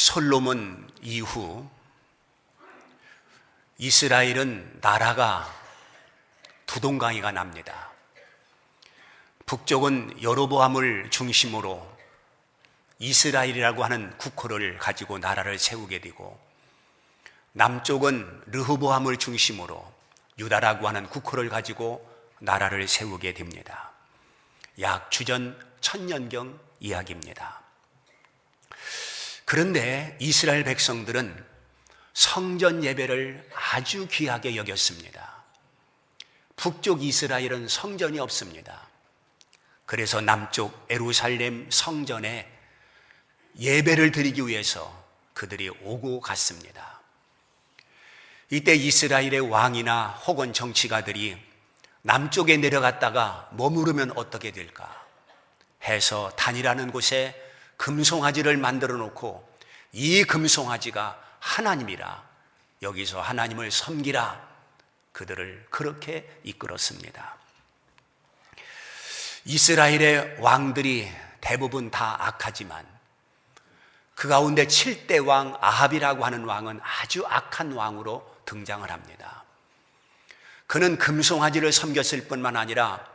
솔로몬 이후 이스라엘은 나라가 두 동강이가 납니다. 북쪽은 여로보암을 중심으로 이스라엘이라고 하는 국호를 가지고 나라를 세우게 되고, 남쪽은 르호보암을 중심으로 유다라고 하는 국호를 가지고 나라를 세우게 됩니다. 약 주전 1000년경 이야기입니다. 그런데 이스라엘 백성들은 성전 예배를 아주 귀하게 여겼습니다. 북쪽 이스라엘은 성전이 없습니다. 그래서 남쪽 예루살렘 성전에 예배를 드리기 위해서 그들이 오고 갔습니다. 이때 이스라엘의 왕이나 혹은 정치가들이 남쪽에 내려갔다가 머무르면 어떻게 될까 해서 단이라는 곳에 금송아지를 만들어 놓고, 이 금송아지가 하나님이라, 여기서 하나님을 섬기라, 그들을 그렇게 이끌었습니다. 이스라엘의 왕들이 대부분 다 악하지만 그 가운데 7대 왕 아합이라고 하는 왕은 아주 악한 왕으로 등장을 합니다. 그는 금송아지를 섬겼을 뿐만 아니라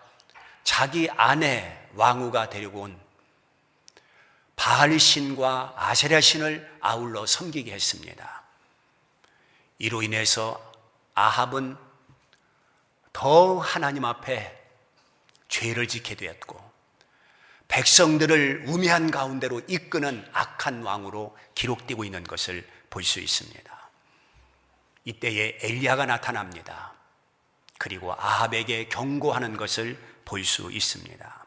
자기 아내 왕후가 데리고 온 바알신과 아세라신을 아울러 섬기게 했습니다. 이로 인해서 아합은 더 하나님 앞에 죄를 짓게 되었고, 백성들을 우매한 가운데로 이끄는 악한 왕으로 기록되고 있는 것을 볼 수 있습니다. 이때에 엘리야가 나타납니다. 그리고 아합에게 경고하는 것을 볼 수 있습니다.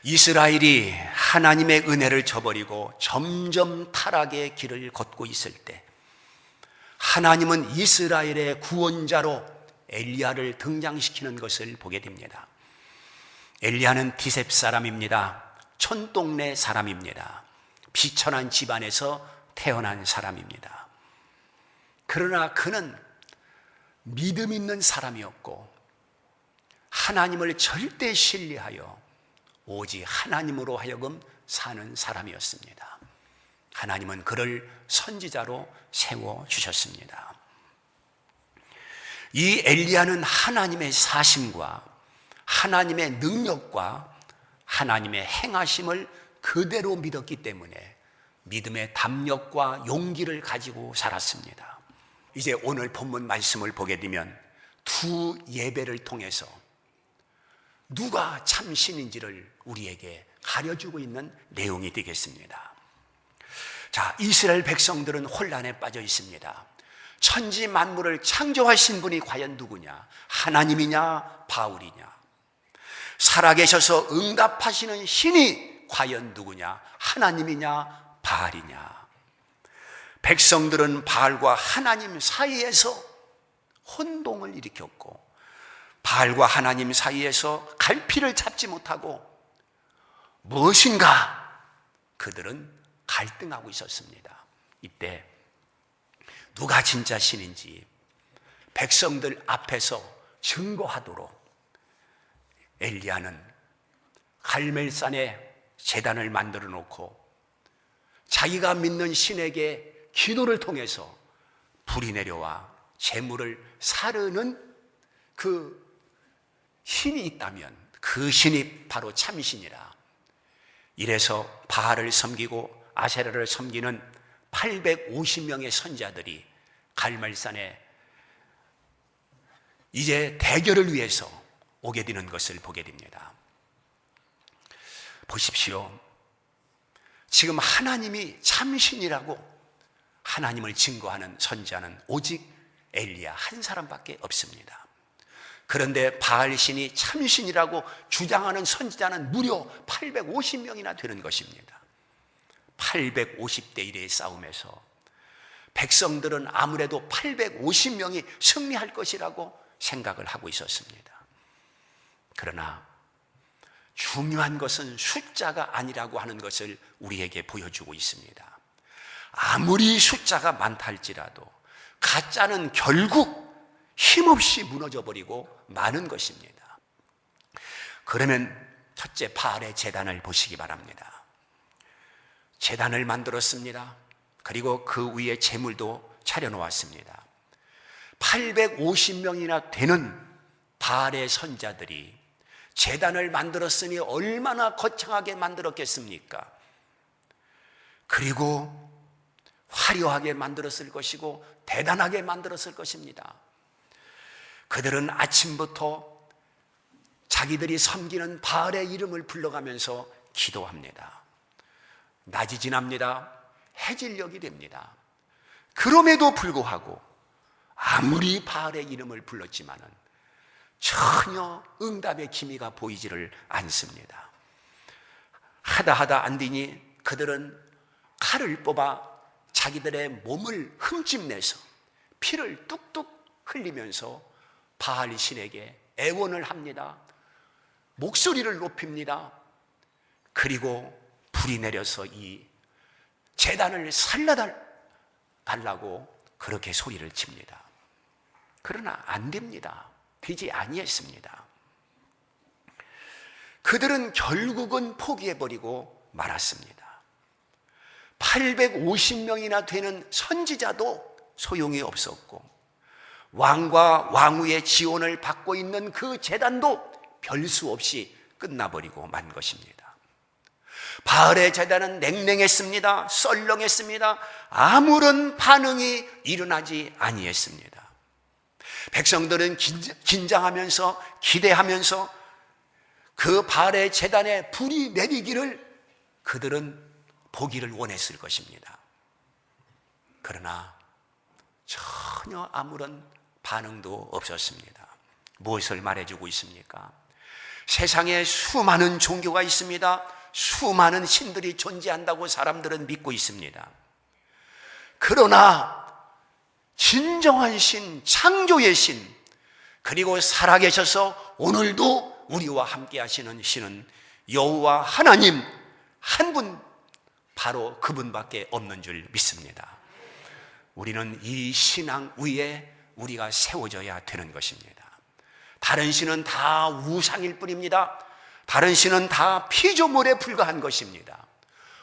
이스라엘이 하나님의 은혜를 저버리고 점점 타락의 길을 걷고 있을 때, 하나님은 이스라엘의 구원자로 엘리야를 등장시키는 것을 보게 됩니다. 엘리야는 디셉 사람입니다. 촌동네 사람입니다. 비천한 집안에서 태어난 사람입니다. 그러나 그는 믿음 있는 사람이었고, 하나님을 절대 신뢰하여 오직 하나님으로 하여금 사는 사람이었습니다. 하나님은 그를 선지자로 세워주셨습니다. 이 엘리야는 하나님의 사심과 하나님의 능력과 하나님의 행하심을 그대로 믿었기 때문에 믿음의 담력과 용기를 가지고 살았습니다. 이제 오늘 본문 말씀을 보게 되면 두 예배를 통해서 누가 참신인지를 우리에게 가려주고 있는 내용이 되겠습니다. 자, 이스라엘 백성들은 혼란에 빠져 있습니다. 천지 만물을 창조하신 분이 과연 누구냐? 하나님이냐 바울이냐? 살아계셔서 응답하시는 신이 과연 누구냐? 하나님이냐 바알이냐? 백성들은 바알과 하나님 사이에서 혼동을 일으켰고, 바알과 하나님 사이에서 갈피를 잡지 못하고 무엇인가 그들은 갈등하고 있었습니다. 이때 누가 진짜 신인지 백성들 앞에서 증거하도록 엘리야는 갈멜산에 제단을 만들어 놓고 자기가 믿는 신에게 기도를 통해서 불이 내려와 재물을 사르는 그 신이 있다면 그 신이 바로 참신이라. 이래서 바알을 섬기고 아세라를 섬기는 850명의 선자들이 갈멜산에 이제 대결을 위해서 오게 되는 것을 보게 됩니다. 보십시오. 지금 하나님이 참신이라고 하나님을 증거하는 선자는 오직 엘리야 한 사람밖에 없습니다. 그런데 바알신이 참신이라고 주장하는 선지자는 무려 850명이나 되는 것입니다. 850대 1의 싸움에서 백성들은 아무래도 850명이 승리할 것이라고 생각을 하고 있었습니다. 그러나 중요한 것은 숫자가 아니라고 하는 것을 우리에게 보여주고 있습니다. 아무리 숫자가 많다 할지라도 가짜는 결국 힘없이 무너져버리고 마는 것입니다. 그러면 첫째 바알의 제단을 보시기 바랍니다. 제단을 만들었습니다. 그리고 그 위에 제물도 차려놓았습니다. 850명이나 되는 바알의 선자들이 제단을 만들었으니 얼마나 거창하게 만들었겠습니까? 그리고 화려하게 만들었을 것이고 대단하게 만들었을 것입니다. 그들은 아침부터 자기들이 섬기는 바알의 이름을 불러가면서 기도합니다. 낮이 지납니다. 해질녘이 됩니다. 그럼에도 불구하고 아무리 바알의 이름을 불렀지만은 전혀 응답의 기미가 보이지를 않습니다. 하다 안 되니 그들은 칼을 뽑아 자기들의 몸을 흠집내서 피를 뚝뚝 흘리면서 바알 신에게 애원을 합니다. 목소리를 높입니다. 그리고 불이 내려서 이 제단을 살려달라고 그렇게 소리를 칩니다. 그러나 안 됩니다. 되지 아니했습니다. 그들은 결국은 포기해버리고 말았습니다. 850명이나 되는 선지자도 소용이 없었고 왕과 왕후의 지원을 받고 있는 그 제단도 별 수 없이 끝나버리고 만 것입니다. 바알의 제단은 냉랭했습니다. 썰렁했습니다. 아무런 반응이 일어나지 아니했습니다. 백성들은 긴장하면서 기대하면서 그 바알의 제단에 불이 내리기를 그들은 보기를 원했을 것입니다. 그러나 전혀 아무런 반응도 없었습니다. 무엇을 말해주고 있습니까? 세상에 수많은 종교가 있습니다. 수많은 신들이 존재한다고 사람들은 믿고 있습니다. 그러나 진정한 신, 창조의 신, 그리고 살아계셔서 오늘도 우리와 함께 하시는 신은 여호와 하나님 한 분, 바로 그분밖에 없는 줄 믿습니다. 우리는 이 신앙 위에 우리가 세워져야 되는 것입니다. 다른 신은 다 우상일 뿐입니다. 다른 신은 다 피조물에 불과한 것입니다.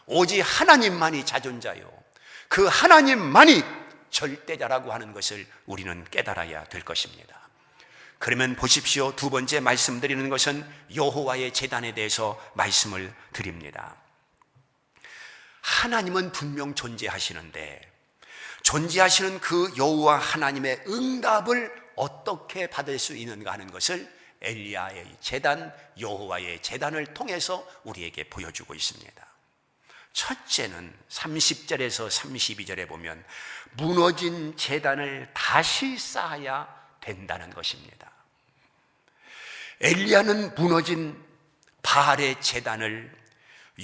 오직 하나님만이 자존자요, 그 하나님만이 절대자라고 하는 것을 우리는 깨달아야 될 것입니다. 그러면 보십시오. 두 번째 말씀드리는 것은 여호와의 제단에 대해서 말씀을 드립니다. 하나님은 분명 존재하시는데 존재하시는 그 여호와 하나님의 응답을 어떻게 받을 수 있는가 하는 것을 엘리야의 제단, 여호와의 제단을 통해서 우리에게 보여주고 있습니다. 첫째는 30절에서 32절에 보면 무너진 제단을 다시 쌓아야 된다는 것입니다. 엘리야는 무너진 바알의 제단을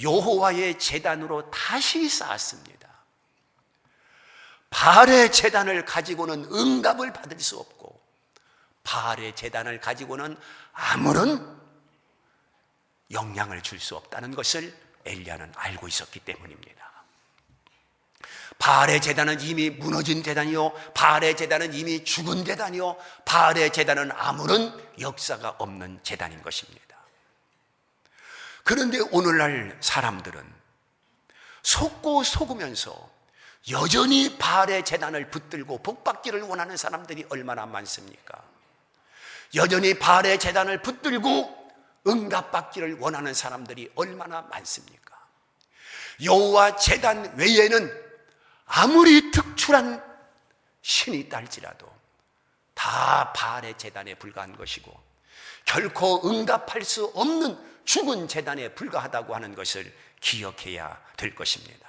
여호와의 제단으로 다시 쌓았습니다. 바알의 제단을 가지고는 응답을 받을 수 없고 바알의 제단을 가지고는 아무런 영향을 줄 수 없다는 것을 엘리야는 알고 있었기 때문입니다. 바알의 제단은 이미 무너진 제단이요, 바알의 제단은 이미 죽은 제단이요, 바알의 제단은 아무런 역사가 없는 제단인 것입니다. 그런데 오늘날 사람들은 속고 속으면서 여전히 바알의 제단을 붙들고 복받기를 원하는 사람들이 얼마나 많습니까? 여전히 바알의 제단을 붙들고 응답받기를 원하는 사람들이 얼마나 많습니까? 여호와 제단 외에는 아무리 특출한 신이 있다 할지라도 다 바알의 제단에 불과한 것이고 결코 응답할 수 없는 죽은 제단에 불과하다고 하는 것을 기억해야 될 것입니다.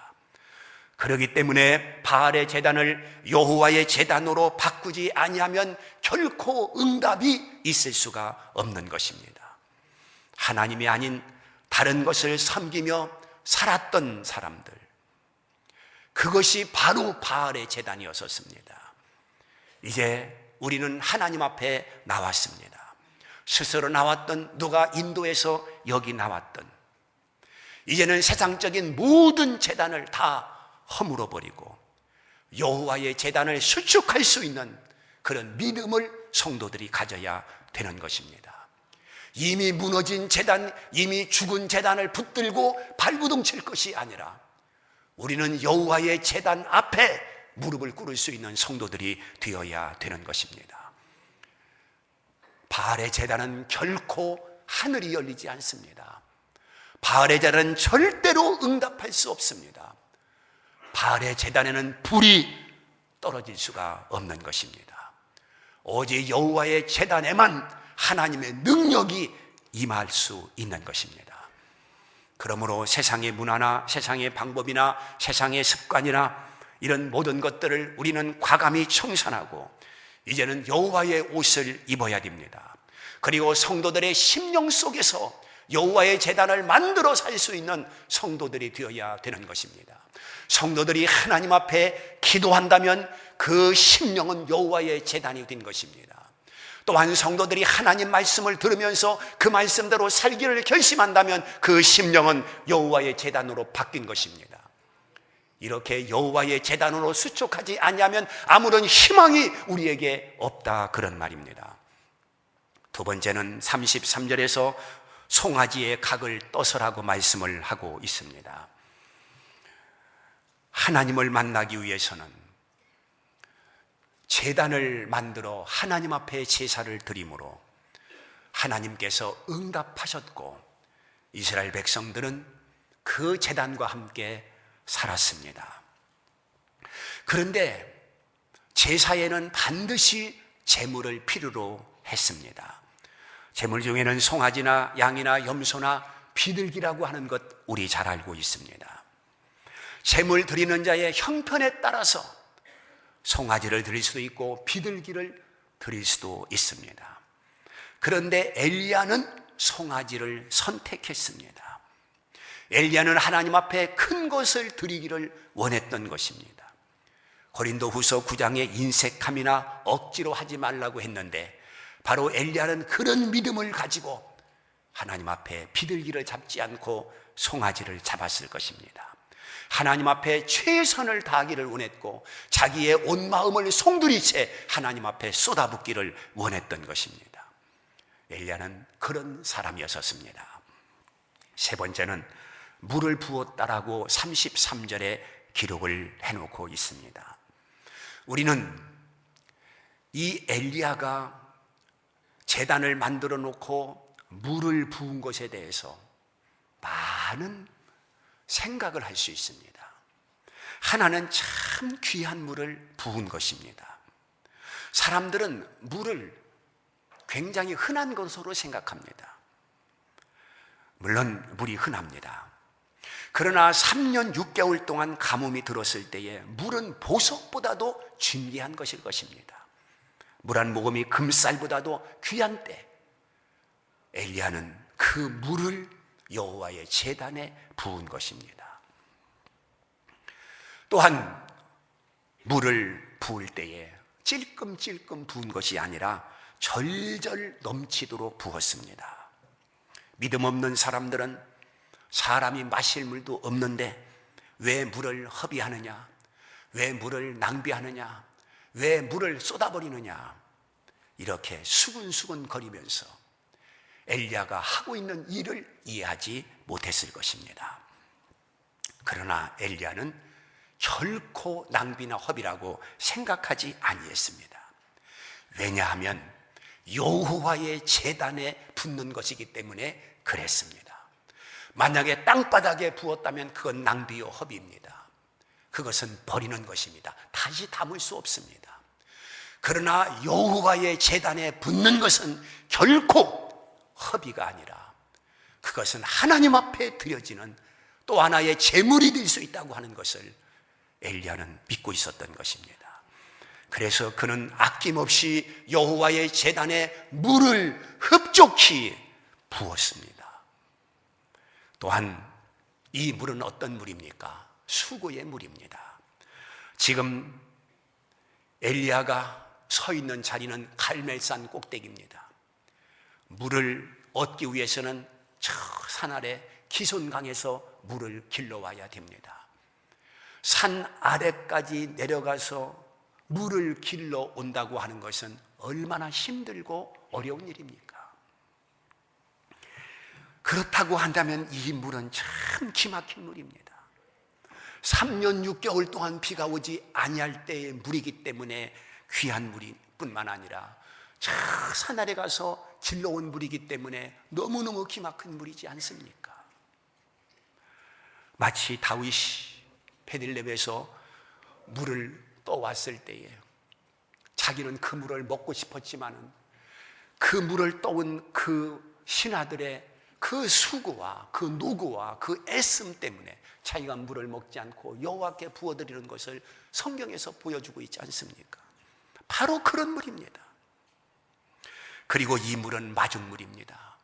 그렇기 때문에 바알의 제단을 여호와의 제단으로 바꾸지 아니하면 결코 응답이 있을 수가 없는 것입니다. 하나님이 아닌 다른 것을 섬기며 살았던 사람들, 그것이 바로 바알의 제단이었습니다. 이제 우리는 하나님 앞에 나왔습니다. 스스로 나왔던, 누가 인도해서 여기 나왔던, 이제는 세상적인 모든 제단을 다 허물어 버리고 여호와의 제단을 수축할 수 있는 그런 믿음을 성도들이 가져야 되는 것입니다. 이미 무너진 제단, 이미 죽은 제단을 붙들고 발부둥 칠 것이 아니라 우리는 여호와의 제단 앞에 무릎을 꿇을 수 있는 성도들이 되어야 되는 것입니다. 바알의 제단은 결코 하늘이 열리지 않습니다. 바알의 제단은 절대로 응답할 수 없습니다. 바알의 제단에는 불이 떨어질 수가 없는 것입니다. 오직 여호와의 제단에만 하나님의 능력이 임할 수 있는 것입니다. 그러므로 세상의 문화나 세상의 방법이나 세상의 습관이나 이런 모든 것들을 우리는 과감히 청산하고 이제는 여호와의 옷을 입어야 됩니다. 그리고 성도들의 심령 속에서 여호와의 제단을 만들어 살 수 있는 성도들이 되어야 되는 것입니다. 성도들이 하나님 앞에 기도한다면 그 심령은 여호와의 제단이 된 것입니다. 또한 성도들이 하나님 말씀을 들으면서 그 말씀대로 살기를 결심한다면 그 심령은 여호와의 제단으로 바뀐 것입니다. 이렇게 여호와의 제단으로 수축하지 아니하면 아무런 희망이 우리에게 없다, 그런 말입니다. 두 번째는 33절에서 송아지의 각을 떠서라고 말씀을 하고 있습니다. 하나님을 만나기 위해서는 제단을 만들어 하나님 앞에 제사를 드림으로 하나님께서 응답하셨고 이스라엘 백성들은 그 제단과 함께 살았습니다. 그런데 제사에는 반드시 제물을 필요로 했습니다. 제물 중에는 송아지나 양이나 염소나 비둘기라고 하는 것 우리 잘 알고 있습니다. 제물 드리는 자의 형편에 따라서 송아지를 드릴 수도 있고 비둘기를 드릴 수도 있습니다. 그런데 엘리야는 송아지를 선택했습니다. 엘리야는 하나님 앞에 큰 것을 드리기를 원했던 것입니다. 고린도후서 9장에 인색함이나 억지로 하지 말라고 했는데 바로 엘리야는 그런 믿음을 가지고 하나님 앞에 비둘기를 잡지 않고 송아지를 잡았을 것입니다. 하나님 앞에 최선을 다하기를 원했고 자기의 온 마음을 송두리째 하나님 앞에 쏟아붓기를 원했던 것입니다. 엘리야는 그런 사람이었습니다. 세 번째는 물을 부었다라고 33절에 기록을 해놓고 있습니다. 우리는 이 엘리야가 제단을 만들어 놓고 물을 부은 것에 대해서 많은 생각을 할 수 있습니다. 하나는 참 귀한 물을 부은 것입니다. 사람들은 물을 굉장히 흔한 것으로 생각합니다. 물론 물이 흔합니다. 그러나 3년 6개월 동안 가뭄이 들었을 때에 물은 보석보다도 진귀한 것일 것입니다. 물 한 모금이 금쌀보다도 귀한 때 엘리야는 그 물을 여호와의 제단에 부은 것입니다. 또한 물을 부을 때에 찔끔찔끔 부은 것이 아니라 절절 넘치도록 부었습니다. 믿음 없는 사람들은 사람이 마실 물도 없는데 왜 물을 허비하느냐, 왜 물을 낭비하느냐, 왜 물을 쏟아버리느냐, 이렇게 수근수근 거리면서 엘리야가 하고 있는 일을 이해하지 못했을 것입니다. 그러나 엘리야는 결코 낭비나 허비라고 생각하지 아니했습니다. 왜냐하면 여호와의 제단에 붓는 것이기 때문에 그랬습니다. 만약에 땅바닥에 부었다면 그건 낭비요 허비입니다. 그것은 버리는 것입니다. 다시 담을 수 없습니다. 그러나 여호와의 제단에 붓는 것은 결코 허비가 아니라 그것은 하나님 앞에 드려지는 또 하나의 제물이 될 수 있다고 하는 것을 엘리야는 믿고 있었던 것입니다. 그래서 그는 아낌없이 여호와의 제단에 물을 흡족히 부었습니다. 또한 이 물은 어떤 물입니까? 수고의 물입니다. 지금 엘리야가 서 있는 자리는 갈멜산 꼭대기입니다. 물을 얻기 위해서는 저 산 아래 기손강에서 물을 길러와야 됩니다. 산 아래까지 내려가서 물을 길러 온다고 하는 것은 얼마나 힘들고 어려운 일입니까? 그렇다고 한다면 이 물은 참 기막힌 물입니다. 3년 6개월 동안 비가 오지 아니할 때의 물이기 때문에 귀한 물이 뿐만 아니라 저 산 아래 가서 질러온 물이기 때문에 너무너무 기막힌 물이지 않습니까? 마치 다윗이 베들레헴에서 물을 떠왔을 때에 자기는 그 물을 먹고 싶었지만은 그 물을 떠온 그 신하들의 그 수고와 그 노고와 그 애씀 때문에 자기가 물을 먹지 않고 여호와께 부어드리는 것을 성경에서 보여주고 있지 않습니까? 바로 그런 물입니다. 그리고 이 물은 마중물입니다.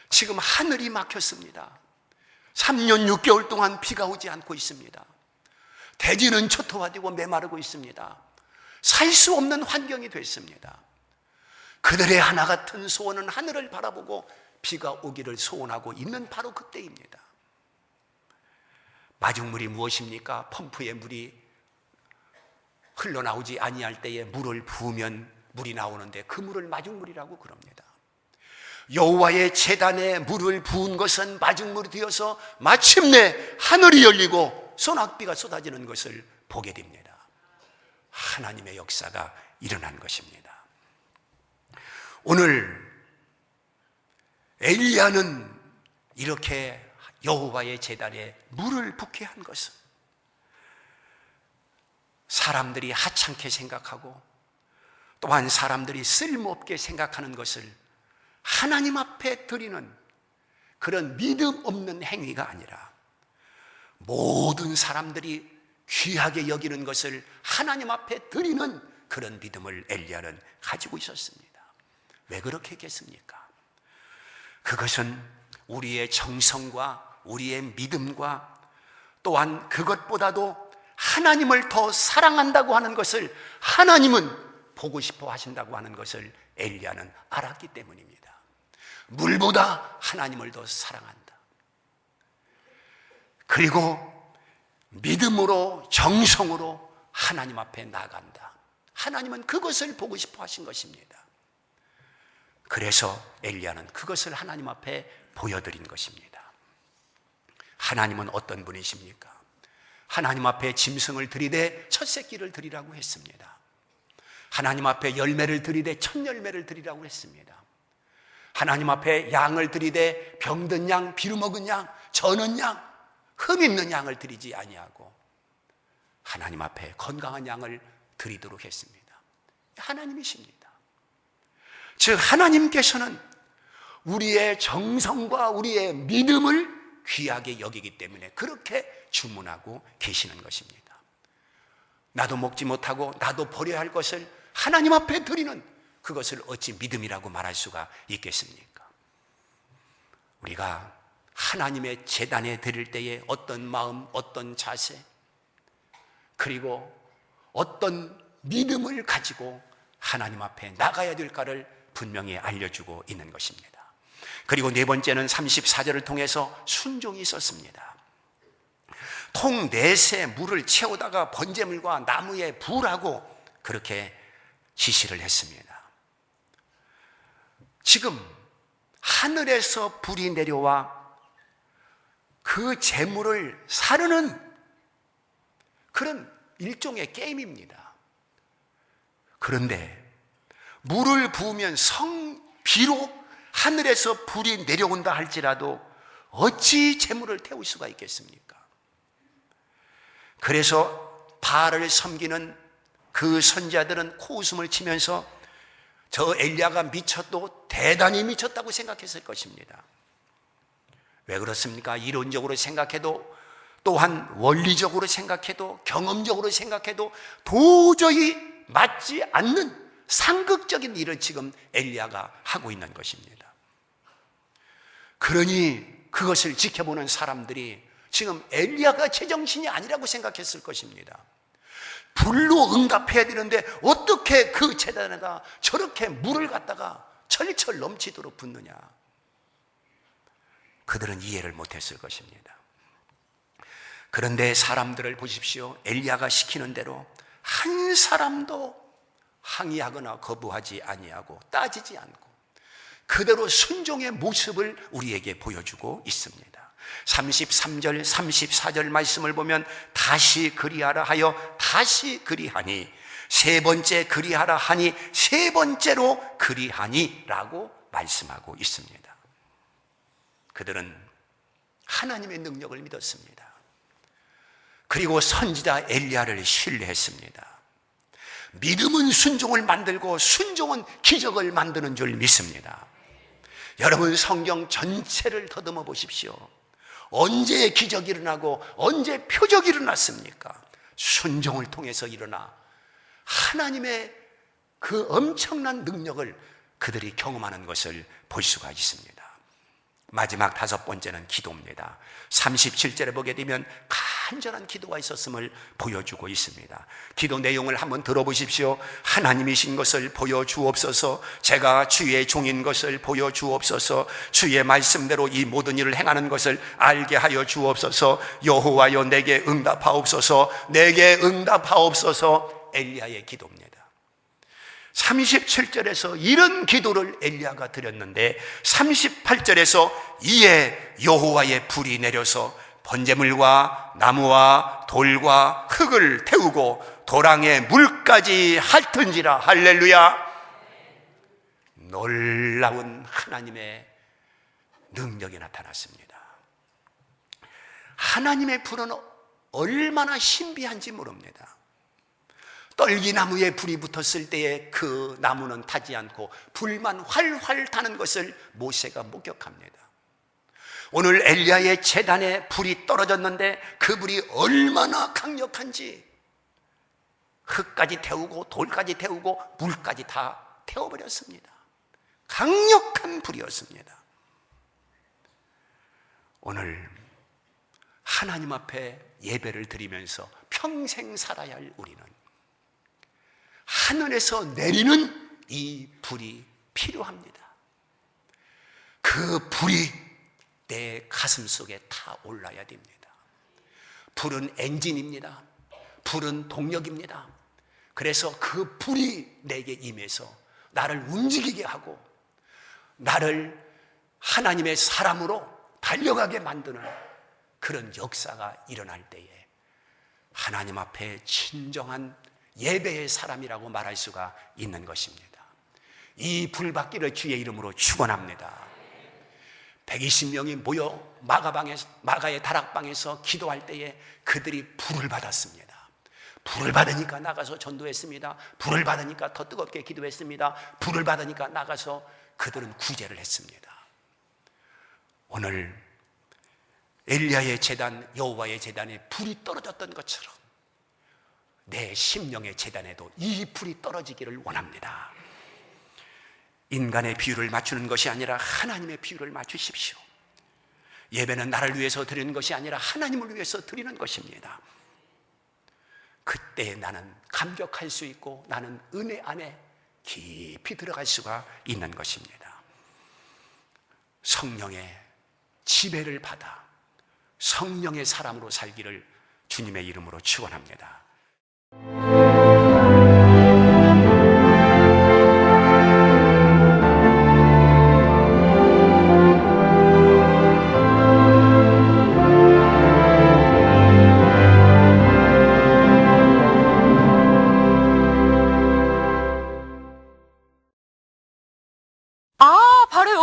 지금 하늘이 막혔습니다. 3년 6개월 동안 비가 오지 않고 있습니다. 대지는 초토화되고 메마르고 있습니다. 살 수 없는 환경이 됐습니다. 그들의 하나 같은 소원은 하늘을 바라보고 비가 오기를 소원하고 있는 바로 그때입니다. 마중물이 무엇입니까? 펌프에 물이 흘러나오지 아니할 때에 물을 부으면 물이 나오는데 그 물을 마중물이라고 그럽니다. 여호와의 제단에 물을 부은 것은 마중물이 되어서 마침내 하늘이 열리고 소낙비가 쏟아지는 것을 보게 됩니다. 하나님의 역사가 일어난 것입니다. 오늘 엘리야는 이렇게 여호와의 제단에 물을 붓게 한 것은 사람들이 하찮게 생각하고 또한 사람들이 쓸모없게 생각하는 것을 하나님 앞에 드리는 그런 믿음 없는 행위가 아니라 모든 사람들이 귀하게 여기는 것을 하나님 앞에 드리는 그런 믿음을 엘리야는 가지고 있었습니다. 왜 그렇게 했겠습니까? 그것은 우리의 정성과 우리의 믿음과 또한 그것보다도 하나님을 더 사랑한다고 하는 것을 하나님은 보고 싶어 하신다고 하는 것을 엘리야는 알았기 때문입니다. 물보다 하나님을 더 사랑한다. 그리고 믿음으로 정성으로 하나님 앞에 나간다. 하나님은 그것을 보고 싶어 하신 것입니다. 그래서 엘리야는 그것을 하나님 앞에 보여드린 것입니다. 하나님은 어떤 분이십니까? 하나님 앞에 짐승을 드리되 첫 새끼를 드리라고 했습니다. 하나님 앞에 열매를 드리되 첫 열매를 드리라고 했습니다. 하나님 앞에 양을 드리되 병든 양, 비루먹은 양, 저는 양, 흠 있는 양을 드리지 아니하고 하나님 앞에 건강한 양을 드리도록 했습니다. 하나님이십니다. 즉 하나님께서는 우리의 정성과 우리의 믿음을 귀하게 여기기 때문에 그렇게 주문하고 계시는 것입니다. 나도 먹지 못하고 나도 버려야 할 것을 하나님 앞에 드리는 그것을 어찌 믿음이라고 말할 수가 있겠습니까? 우리가 하나님의 제단에 드릴 때에 어떤 마음, 어떤 자세, 그리고 어떤 믿음을 가지고 하나님 앞에 나가야 될까를 분명히 알려주고 있는 것입니다. 그리고 네 번째는 34절을 통해서 순종이 있었습니다. 통 넷에 물을 채우다가 번제물과 나무에 부으라고 그렇게 지시를 했습니다. 지금 하늘에서 불이 내려와 그 재물을 사르는 그런 일종의 게임입니다. 그런데 물을 부으면 비록 하늘에서 불이 내려온다 할지라도 어찌 재물을 태울 수가 있겠습니까? 그래서 바알을 섬기는 그 선지자들은 코웃음을 치면서 저 엘리야가 미쳤도 대단히 미쳤다고 생각했을 것입니다. 왜 그렇습니까? 이론적으로 생각해도 또한 원리적으로 생각해도 경험적으로 생각해도 도저히 맞지 않는 상극적인 일을 지금 엘리야가 하고 있는 것입니다. 그러니 그것을 지켜보는 사람들이 지금 엘리야가 제정신이 아니라고 생각했을 것입니다. 불로 응답해야 되는데 어떻게 그 제단에다 저렇게 물을 갖다가 철철 넘치도록 붓느냐. 그들은 이해를 못했을 것입니다. 그런데 사람들을 보십시오. 엘리야가 시키는 대로 한 사람도 항의하거나 거부하지 아니하고 따지지 않고 그대로 순종의 모습을 우리에게 보여주고 있습니다. 33절, 34절 말씀을 보면 다시 그리하라 하여 다시 그리하니, 세 번째 그리하라 하니 세 번째로 그리하니 라고 말씀하고 있습니다. 그들은 하나님의 능력을 믿었습니다. 그리고 선지자 엘리야를 신뢰했습니다. 믿음은 순종을 만들고 순종은 기적을 만드는 줄 믿습니다. 여러분, 성경 전체를 더듬어 보십시오. 언제 기적이 일어나고 언제 표적이 일어났습니까? 순종을 통해서 일어나 하나님의 그 엄청난 능력을 그들이 경험하는 것을 볼 수가 있습니다. 마지막 다섯 번째는 기도입니다. 37절에 보게 되면 간절한 기도가 있었음을 보여주고 있습니다. 기도 내용을 한번 들어보십시오. 하나님이신 것을 보여주옵소서. 제가 주의 종인 것을 보여주옵소서. 주의 말씀대로 이 모든 일을 행하는 것을 알게 하여 주옵소서. 여호와여, 내게 응답하옵소서. 내게 응답하옵소서. 엘리야의 기도입니다. 37절에서 이런 기도를 엘리야가 드렸는데 38절에서 이에 여호와의 불이 내려서 번제물과 나무와 돌과 흙을 태우고 도랑에 물까지 핥은지라. 할렐루야. 놀라운 하나님의 능력이 나타났습니다. 하나님의 불은 얼마나 신비한지 모릅니다. 떨기나무에 불이 붙었을 때에 그 나무는 타지 않고 불만 활활 타는 것을 모세가 목격합니다. 오늘 엘리야의 제단에 불이 떨어졌는데 그 불이 얼마나 강력한지, 흙까지 태우고 돌까지 태우고 물까지 다 태워버렸습니다. 강력한 불이었습니다. 오늘 하나님 앞에 예배를 드리면서 평생 살아야 할 우리는 하늘에서 내리는 이 불이 필요합니다. 그 불이 내 가슴 속에 타 올라야 됩니다. 불은 엔진입니다. 불은 동력입니다. 그래서 그 불이 내게 임해서 나를 움직이게 하고 나를 하나님의 사람으로 달려가게 만드는 그런 역사가 일어날 때에 하나님 앞에 진정한 예배의 사람이라고 말할 수가 있는 것입니다. 이 불받기를 주의 이름으로 축원합니다. 120명이 모여 마가의 다락방에서 기도할 때에 그들이 불을 받았습니다. 불을 받으니까 나가서 전도했습니다. 불을 받으니까 더 뜨겁게 기도했습니다. 불을 받으니까 나가서 그들은 구제를 했습니다. 오늘 엘리야의 제단, 여호와의 제단에 불이 떨어졌던 것처럼 내 심령의 제단에도 이 불이 떨어지기를 원합니다. 인간의 비유를 맞추는 것이 아니라 하나님의 비유를 맞추십시오. 예배는 나를 위해서 드리는 것이 아니라 하나님을 위해서 드리는 것입니다. 그때 나는 감격할 수 있고 나는 은혜 안에 깊이 들어갈 수가 있는 것입니다. 성령의 지배를 받아 성령의 사람으로 살기를 주님의 이름으로 축원합니다. 바로 여기